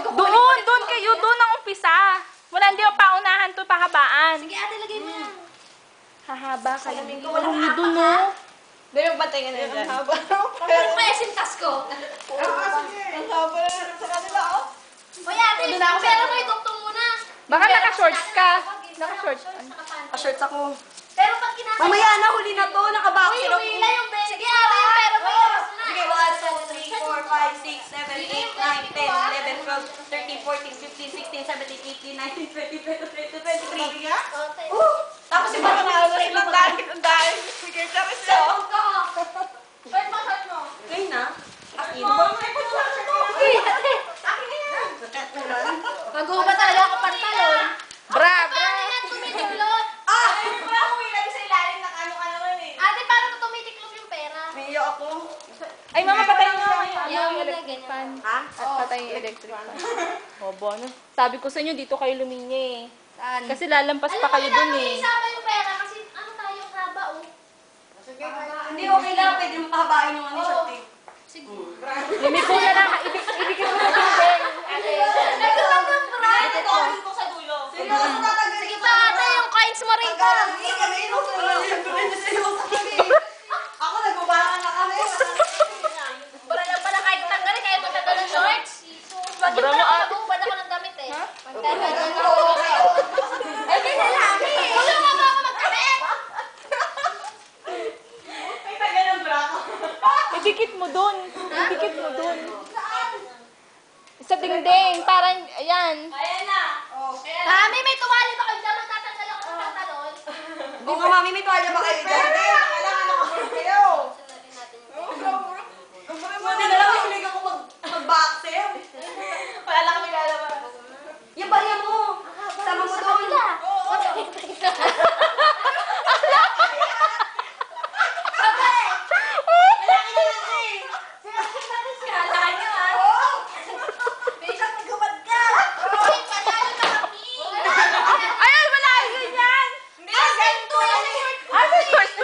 Doon kayo, doon ang umpisa. Wala, hindi mo paunahan to, pahabaan. Sige ate, lagay mo na. Hahaba kayo. Walang doon, no? Dahil yung bantay nga na yan. Ang haba. Pero kaya sintas ko. Ang haba na sa kanila, oh. Hoy ate, pero mo itugtong muna. Baka naka-shorts ka. Naka-shorts. Pa-shirts ako. Pero pag kinakaya... Mamaya na, huli na to. Nakaboxer ako. Humila yung bed. Sige ate, pero mo na. Sige, 1, 2, 3, 4, 5, 6, 7, 8, 9, 10, 11, 12, 13, 14, 15, 16, 17, 18, 19, 20, 22, 23. Tapos yung parang ang dahil. Sige, tapos na. Short mo, short mo. Ngayon na. Akin. Uy, ate. Akin na yan. Mag-uba talaga ako pantalon. Bra. Paano yan tumitulot? Ay, wala akong ilagay sa ilalim ng ano-ano nun eh. Ate, paano to tumitiklop yung pera? Mayo ako. Ay, mama, patayin mo. Ayaw mo na, electric ganyan. fan. Ha? At patayin yung electric fan. Obo, ano? Sabi ko sa inyo, dito kayo luminya eh. Saan? Kasi lalampas pa kayo dun eh. Isama yung pera kasi ano tayo, haba oh. Hindi, okay lang. Pwede mo pahabain yung ano short eh. Sige. Limit ko na lang. Ibigay mo na tubig. Nagkakang brand. Ito ako ko sa dulo. Seryoso tatanggalin. Sige pa ate, yung coins mo rin ko. Ako nagbabaran na kami. Para lang pala kahit tanggalin, kaya magtagal ng shorts. Pag yung Bro, pala ah. mag-uubad ako ng damit eh. Ay, kaya lang eh. Gusto nga ba ako magkabit? Ay, tagal ng bra ko. Idikit mo dun. Idikit mo dun. Sa dingding. Parang, ayan. Ayan na. Mami, may tuwali ba kayo dyan? Magtatanggal ako ng pantalon. Oo nga, mami, may tuwalya ba kayo dyan? Kailangan nakapulot kayo. Sunodin natin yung Buti na lang, mahilig ako mag-boxer. Wala lang kami lalabas. Yung barya mo. Sama mo doon. Oo. Ayan, wala yun yan. Asa shorts?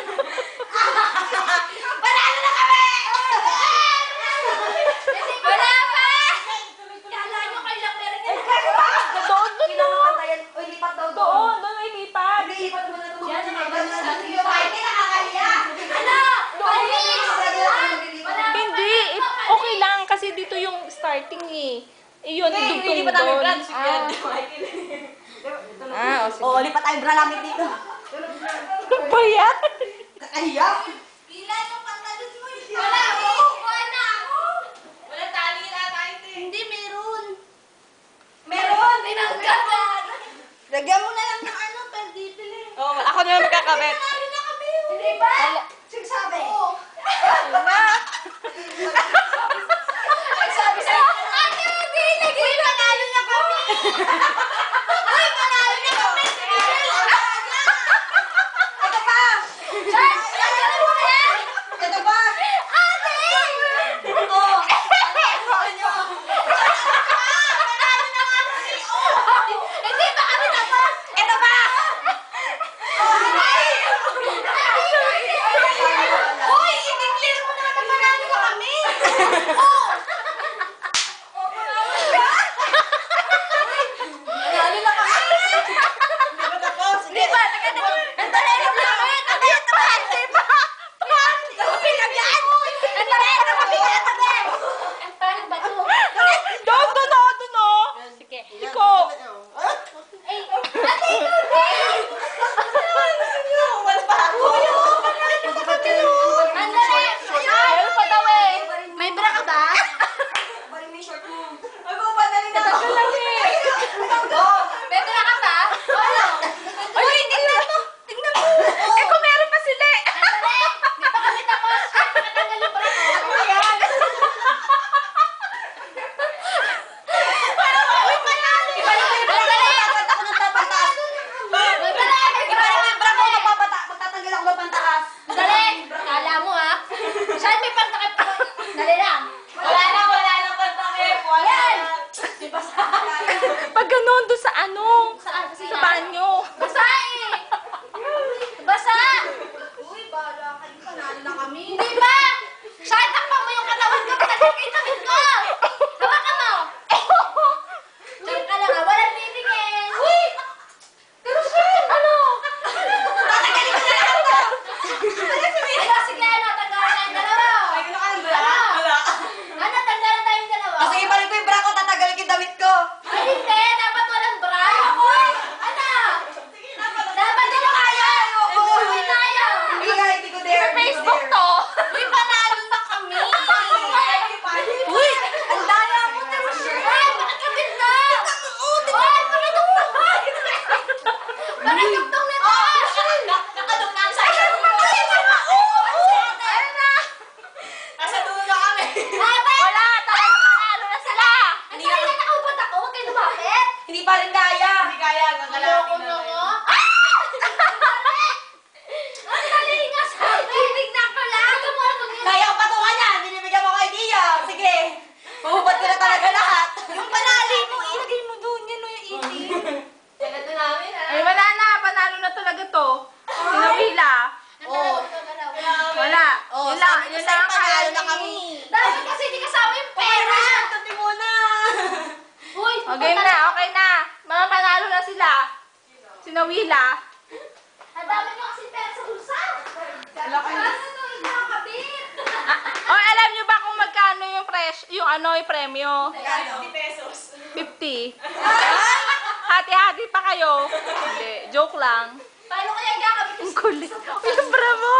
Wala pa! Kala nyo kayo lang meron yan. Doon, doon, doon. Uy, lipat daw Doon, doon may lipat. Hindi, lipat mo na ito. Yan, Ano? Hindi. Okay lang kasi dito yung starting eh. Iyon, idugtong mo doon. O sige. Oo, lipat tayo bra namin dito. Ano ba yan? Kakahiya. Ilan yung pantalon mo? Wala ako! Kuha na ako! Wala tali na tayo. Hindi, meron. Meron. Tinanggal na. Lagyan mo na lang ng ano, perdipili. Oo, ako na lang magkakabit. Nanalo na kami. Hindi ba? Sigsabi. Ay, sabi sa'yo. Ate, hindi. Uy, panalo na kami. Uy, panalo na kami. Ito pa. Charles, tanggalin mo yan. Ito pa. Ate! Ito. Panalo na kami. Hindi ba kami tapos? Ito pa. Uy, i-declare mo na panalo na kami. Oh! Nanalo na kami. Hindi ba tapos? Di ba? Ang talenit lang mo yun. Ang talenit pa. Hindi pa. Pinagyan. Ang talenit na mabigat. Ang talenit ba ito? Doon, doon, doon, doon, oh. Sige. Iko. Ay, ate, ito. Wala pa ako. Andali. Meron pa daw eh. May bra ka ba? Bali may short mo. Ay, pupadali na. Tagal lang eh. May bra ka ba? Ano? Uy, tingnan mo. Tingnan mo. Eh, kung meron pa sila eh. Andali. Di pa kami tapos. Nakatanggal yung bra ko. Ayan. May bra. Magtatanggal ako ng pantaas. Andali. Kala mo ha? Saan may pagtakip ko? Dali lang. Wala na pantakip. Yan. Pag ganun, doon sa ano? Saan? Sa banyo. Basa eh. Basa. Uy, bala kayo. Panalo na kami. Hindi ba? Siya, takpan mo yung katawan ko. Pinagkakitamin ko. Hawakan mo. Okay na, okay na. Mga panalo na sila. Sina Willa. Ang dami nyo kasi pera sa bulsa. Ano ito? Ikakabit. O, alam nyo ba kung magkano yung yung premyo? 50 pesos. 50. Hati-hati pa kayo. Hindi, joke lang. Paano kaya ikakabit? Ang kulit. Uy, bravo!